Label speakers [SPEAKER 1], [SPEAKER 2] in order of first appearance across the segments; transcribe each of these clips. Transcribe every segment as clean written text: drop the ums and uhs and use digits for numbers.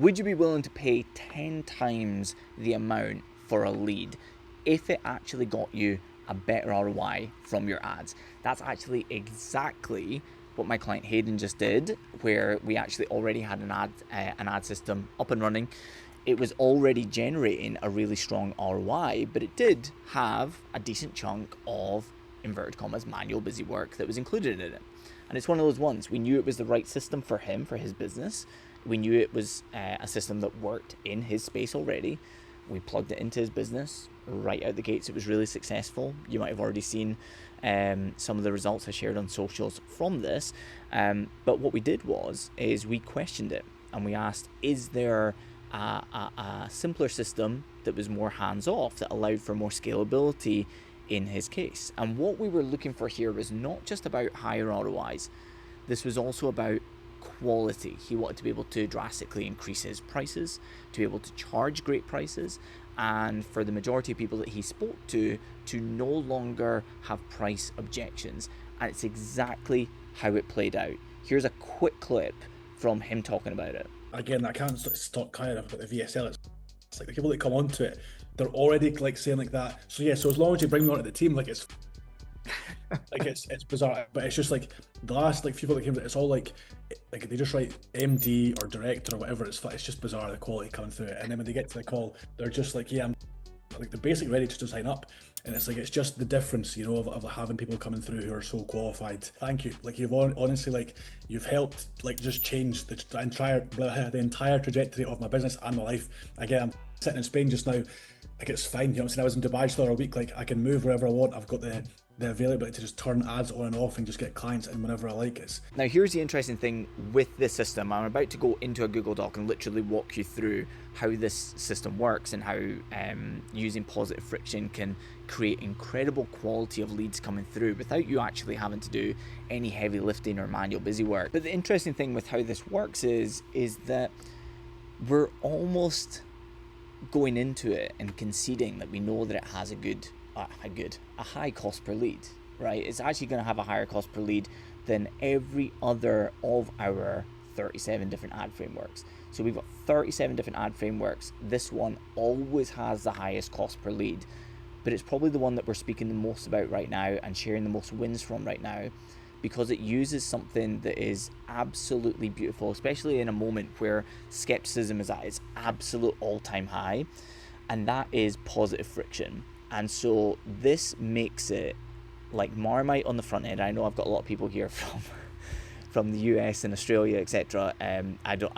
[SPEAKER 1] Would you be willing to pay 10 times the amount for a lead if it actually got you a better ROI from your ads? That's actually exactly what my client Hayden just did, where we actually already had an ad system up and running. It was already generating a really strong ROI, but it did have a decent chunk of, inverted commas, manual busy work that was included in it. And it's one of those ones, we knew it was the right system for him, for his business. We knew it was a system that worked in his space already. We plugged it into his business right out the gates. It was really successful. You might have already seen some of the results I shared on socials from this. But what we did is we questioned it and we asked, is there a simpler system that was more hands-off, that allowed for more scalability in his case? And what we were looking for here was not just about higher ROIs. This was also about quality. He wanted to be able to drastically increase his prices, to be able to charge great prices, and for the majority of people that he spoke to no longer have price objections. And it's exactly how it played out. Here's a quick clip from him talking about it.
[SPEAKER 2] Again, I can't stop crying about the VSL. It's like the people that come onto it, they're already like saying like that. So yeah, so as long as you bring me onto the team, like it's like it's bizarre. But it's just like the last like few people that came, it's all like they just write MD or director or whatever. It's just bizarre, the quality coming through it. And then when they get to the call, they're just like, yeah, I'm like, they're basically ready to sign up. And it's like, it's just the difference, you know, of having people coming through who are so qualified. Thank you. Like, you've honestly, like, you've helped, like, just change the entire trajectory of my business and my life. Again, I'm sitting in Spain just now. Like, it's fine. You know what I'm saying? I was in Dubai for a week. Like, I can move wherever I want. I've got the availability to just turn ads on and off and just get clients in whenever I like it.
[SPEAKER 1] Now, here's the interesting thing with this system. I'm about to go into a Google Doc and literally walk you through how this system works and how using positive friction can create incredible quality of leads coming through without you actually having to do any heavy lifting or manual busy work. But the interesting thing with how this works is that we're almost going into it and conceding that we know that it has a high cost per lead, right? It's actually going to have a higher cost per lead than every other of our 37 different ad frameworks. So we've got 37 different ad frameworks. This one always has the highest cost per lead, but it's probably the one that we're speaking the most about right now and sharing the most wins from right now, because it uses something that is absolutely beautiful, especially in a moment where skepticism is at its absolute all-time high, and that is positive friction. And so this makes it like Marmite on the front end. I know I've got a lot of people here from the US and Australia, etc. I don't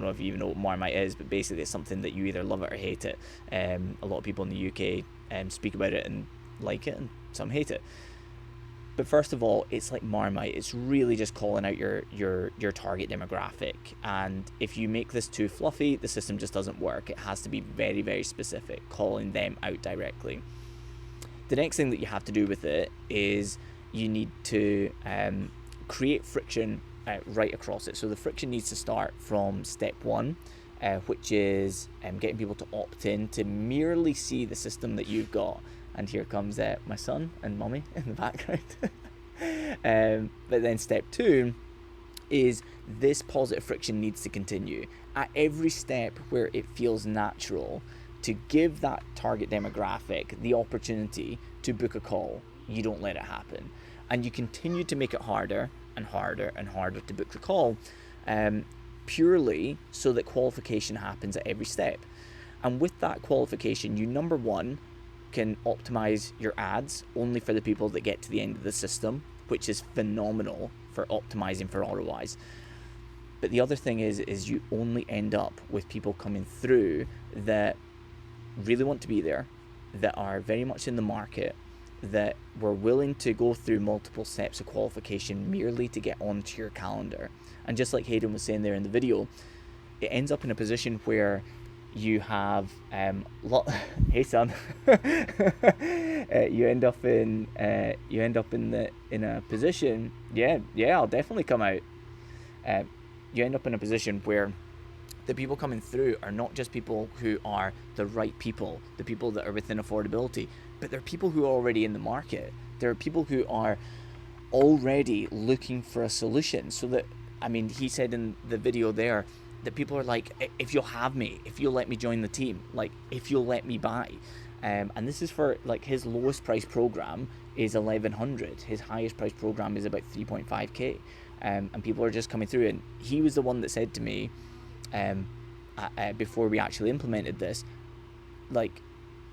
[SPEAKER 1] know if you even know what Marmite is, but basically it's something that you either love it or hate it. A lot of people in the UK speak about it and like it, and some hate it. But first of all, it's like Marmite. It's really just calling out your target demographic. And if you make this too fluffy, the system just doesn't work. It has to be very, very specific, calling them out directly. The next thing that you have to do with it is you need to create friction right across it. So the friction needs to start from step one, which is getting people to opt in to merely see the system that you've got. And here comes my son and mommy in the background. But then step two is this positive friction needs to continue at every step where it feels natural to give that target demographic the opportunity to book a call. You don't let it happen. And you continue to make it harder and harder and harder to book the call, purely so that qualification happens at every step. And with that qualification, you, number one, can optimize your ads only for the people that get to the end of the system, which is phenomenal for optimizing for ROIs. But the other thing is you only end up with people coming through that really want to be there, that are very much in the market, that were willing to go through multiple steps of qualification merely to get onto your calendar. And just like Hayden was saying there in the video, it ends up in a position where you have hey son, you end up in a position, yeah, I'll definitely come out. You end up in a position where the people coming through are not just people who are the right people, the people that are within affordability, but they're people who are already in the market. There are people who are already looking for a solution. So that, I mean, he said in the video there that people are like, if you'll have me, if you'll let me join the team, like if you'll let me buy. And this is for like his lowest price program is 1100. His highest price program is about 3.5k. And people are just coming through. And he was the one that said to me, before we actually implemented this, like,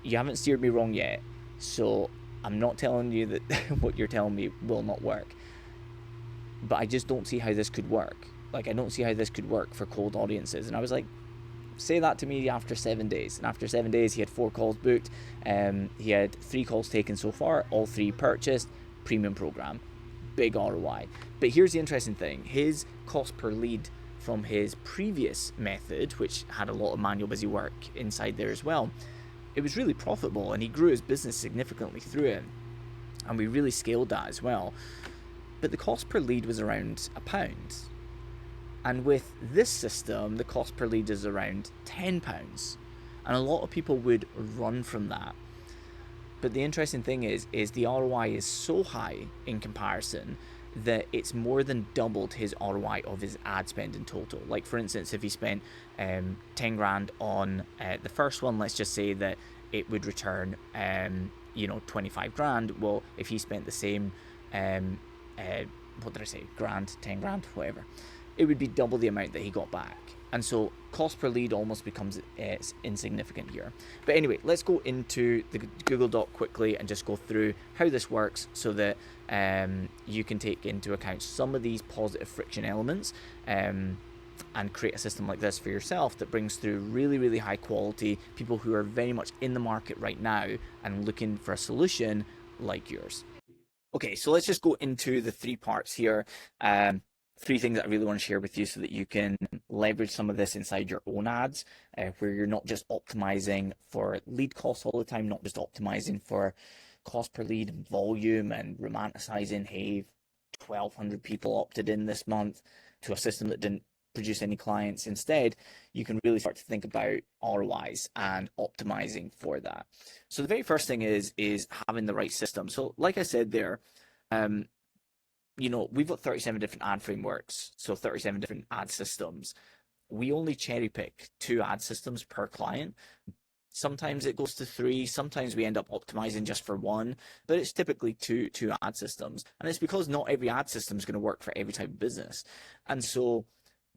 [SPEAKER 1] you haven't steered me wrong yet, so I'm not telling you that what you're telling me will not work, but I just don't see how this could work. Like, I don't see how this could work for cold audiences. And I was like, say that to me after 7 days. And after 7 days, he had 4 calls booked. He had 3 calls taken so far, all 3 purchased, premium program, big ROI. But here's the interesting thing. His cost per lead from his previous method, which had a lot of manual busy work inside there as well, it was really profitable, and he grew his business significantly through it. And we really scaled that as well. But the cost per lead was around £1. And with this system, the cost per lead is around £10. And a lot of people would run from that. But the interesting thing is the ROI is so high in comparison that it's more than doubled his ROI of his ad spend in total. Like, for instance, if he spent 10 grand on the first one, let's just say that it would return 25 grand. Well, if he spent the same what did I say, grand, 10 grand, whatever, it would be double the amount that he got back. And so cost per lead almost becomes insignificant here. But anyway, let's go into the Google Doc quickly and just go through how this works so that you can take into account some of these positive friction elements and create a system like this for yourself that brings through really, really high quality people who are very much in the market right now and looking for a solution like yours. Okay, so let's just go into the 3 parts here. 3 things that I really want to share with you so that you can leverage some of this inside your own ads, where you're not just optimizing for lead costs all the time, not just optimizing for cost per lead and volume and romanticizing, hey, 1,200 people opted in this month to a system that didn't produce any clients. Instead, you can really start to think about ROIs and optimizing for that. So the very first thing is having the right system. So like I said there, we've got 37 different ad frameworks, so 37 different ad systems. We only cherry pick 2 ad systems per client. Sometimes it goes to 3, sometimes we end up optimizing just for 1, but it's typically two ad systems. And it's because not every ad system is going to work for every type of business. And so,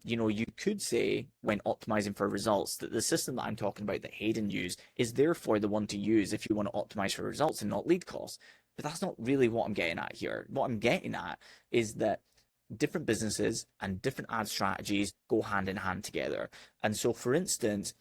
[SPEAKER 1] you could say when optimizing for results that the system that I'm talking about that Hayden used is therefore the one to use if you want to optimize for results and not lead costs. But that's not really what I'm getting at here. What I'm getting at is that different businesses and different ad strategies go hand in hand together. And so, for instance,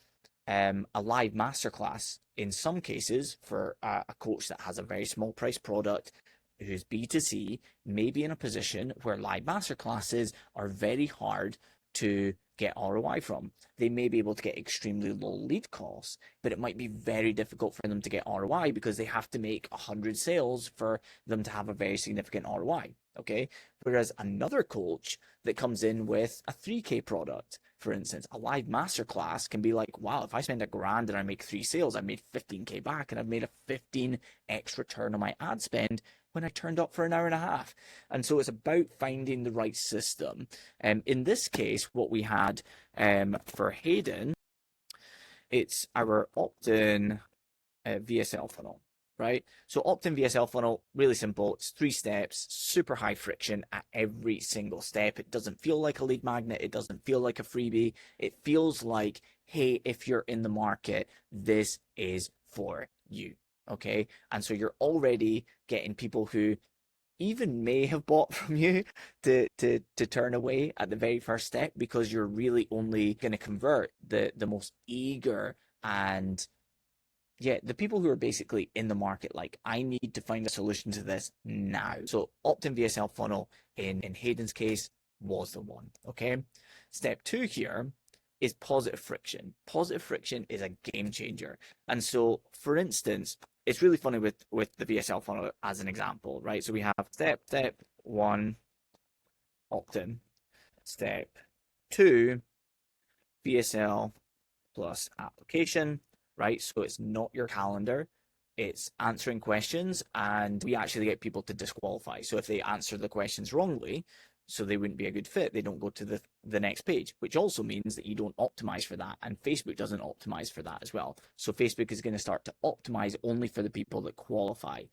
[SPEAKER 1] a live masterclass, in some cases, for a coach that has a very small price product who's B2C, may be in a position where live masterclasses are very hard to get ROI from. They may be able to get extremely low lead costs, but it might be very difficult for them to get ROI because they have to make 100 sales for them to have a very significant ROI. Okay. Whereas another coach that comes in with a 3K product, for instance, a live masterclass can be like, wow, if I spend $1,000 and I make 3 sales, I made 15K back and I've made a 15x return on my ad spend when I turned up for an hour and a half. And so it's about finding the right system. In this case, what we had for Hayden, it's our opt-in VSL funnel, right? So opt-in VSL funnel, really simple. It's 3 steps, super high friction at every single step. It doesn't feel like a lead magnet. It doesn't feel like a freebie. It feels like, hey, if you're in the market, this is for you. Okay. And so you're already getting people who even may have bought from you to turn away at the very first step, because you're really only going to convert the most eager and the people who are basically in the market, like, I need to find a solution to this now. So opt-in VSL funnel in Hayden's case was the one. Okay. Step 2 here is positive friction. Positive friction is a game changer. And so, for instance, it's really funny with the VSL funnel as an example, right? So we have step 1, opt-in. Step 2, VSL plus application, right? So it's not your calendar, it's answering questions, and we actually get people to disqualify. So if they answer the questions wrongly, so they wouldn't be a good fit. They don't go to the next page, which also means that you don't optimize for that. And Facebook doesn't optimize for that as well. So Facebook is going to start to optimize only for the people that qualify.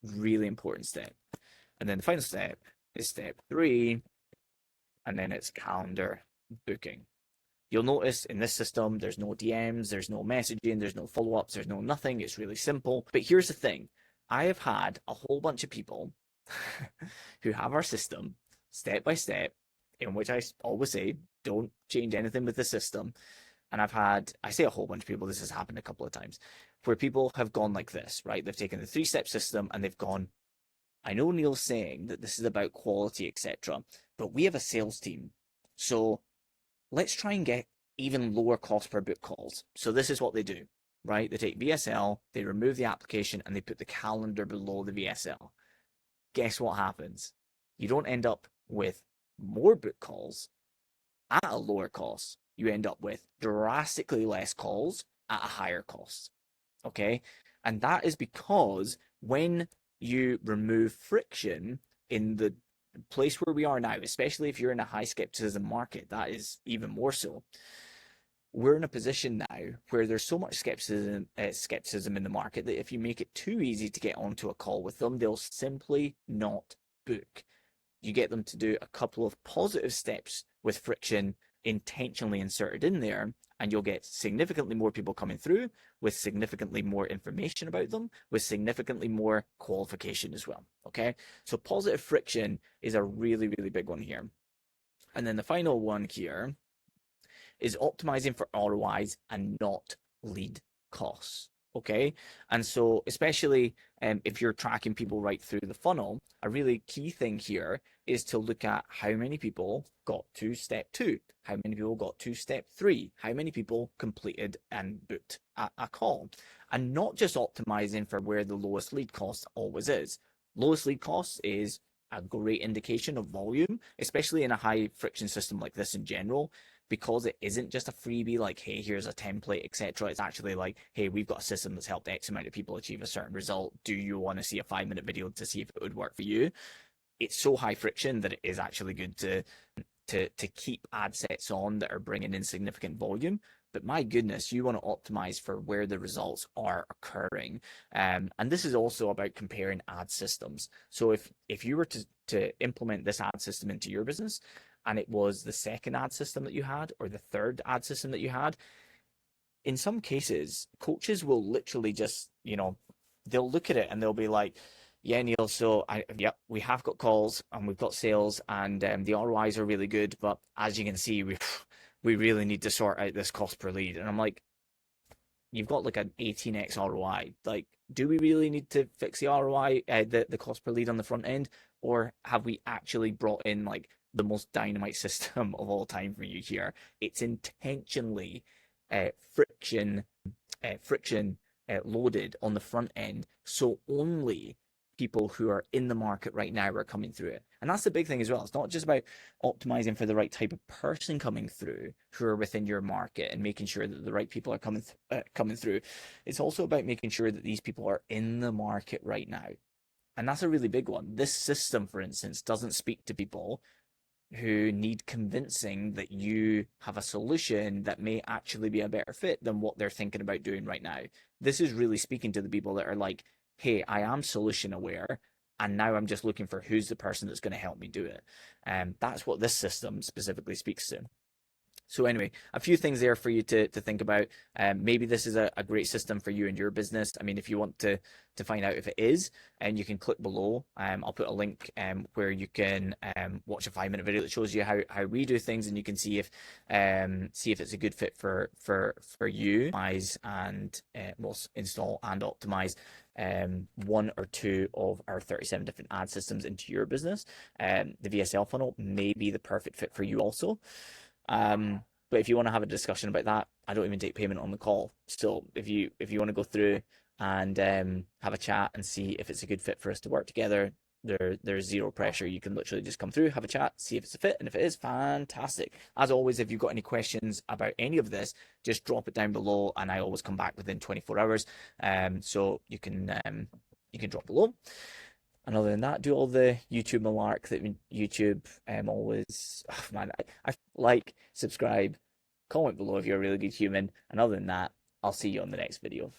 [SPEAKER 1] Really important step. And then the final step is step 3, and then it's calendar booking. You'll notice in this system, there's no DMs, there's no messaging, there's no follow-ups, there's no nothing. It's really simple. But here's the thing. I have had a whole bunch of people who have our system step by step, in which I always say, don't change anything with the system. And I say a whole bunch of people, this has happened a couple of times, where people have gone like this, right? They've taken the 3-step system and they've gone, I know Neil's saying that this is about quality, etc., but we have a sales team. So let's try and get even lower cost per book calls. So this is what they do, right? They take VSL, they remove the application, and they put the calendar below the VSL. Guess what happens? You don't end up with more book calls at a lower cost. You end up with drastically less calls at a higher cost. Okay? And that is because when you remove friction in the place where we are now, especially if you're in a high skepticism market, that is even more so. We're in a position now where there's so much skepticism in the market that if you make it too easy to get onto a call with them, they'll simply not book. You get them to do a couple of positive steps with friction intentionally inserted in there, and you'll get significantly more people coming through with significantly more information about them, with significantly more qualification as well. Okay, so positive friction is a really, really big one here. And then the final one here is optimizing for ROIs and not lead costs. Okay, and so especially if you're tracking people right through the funnel, a really key thing here is to look at how many people got to step 2, how many people got to step 3, how many people completed and booked a call, and not just optimizing for where the lowest lead cost always is. Lowest lead cost is a great indication of volume, especially in a high friction system like this in general, because it isn't just a freebie like, hey, here's a template, etc. It's actually like, hey, we've got a system that's helped X amount of people achieve a certain result. Do you want to see a 5-minute video to see if it would work for you? It's so high friction that it is actually good to keep ad sets on that are bringing in significant volume. But my goodness, you want to optimize for where the results are occurring. And this is also about comparing ad systems. So if you were to implement this ad system into your business, and it was the second ad system that you had or the third ad system that you had, in some cases, coaches will literally just, they'll look at it and they'll be like, yeah, Neil, so we have got calls and we've got sales and the ROIs are really good, but as you can see, we really need to sort out this cost per lead. And I'm like, you've got like an 18x ROI. Like, do we really need to fix the ROI, the cost per lead on the front end? Or have we actually brought in like the most dynamite system of all time for you here? It's intentionally friction loaded on the front end, so only people who are in the market right now are coming through it. And that's the big thing as well. It's not just about optimizing for the right type of person coming through who are within your market and making sure that the right people are coming through. It's also about making sure that these people are in the market right now. And that's a really big one. This system, for instance, doesn't speak to people who need convincing that you have a solution that may actually be a better fit than what they're thinking about doing right now. This is really speaking to the people that are like, hey, I am solution aware, and now I'm just looking for who's the person that's going to help me do it. And that's what this system specifically speaks to. So anyway, a few things there for you to think about. Maybe this is a great system for you and your business. I mean, if you want to find out if it is, and you can click below. I'll put a link where you can watch a 5-minute video that shows you how we do things, and you can see if it's a good fit for you. Optimize and install and optimize 1 or 2 of our 37 different ad systems into your business. The VSL funnel may be the perfect fit for you also. But if you want to have a discussion about that, I don't even take payment on the call. So if you want to go through and have a chat and see if it's a good fit for us to work together, there's zero pressure. You can literally just come through, have a chat, see if it's a fit, and if it is, fantastic. As always, if you've got any questions about any of this, just drop it down below, and I always come back within 24 hours. So you can drop below. And other than that, do all the YouTube malark that YouTube always, oh man, I like, subscribe, comment below if you're a really good human. And other than that, I'll see you on the next video.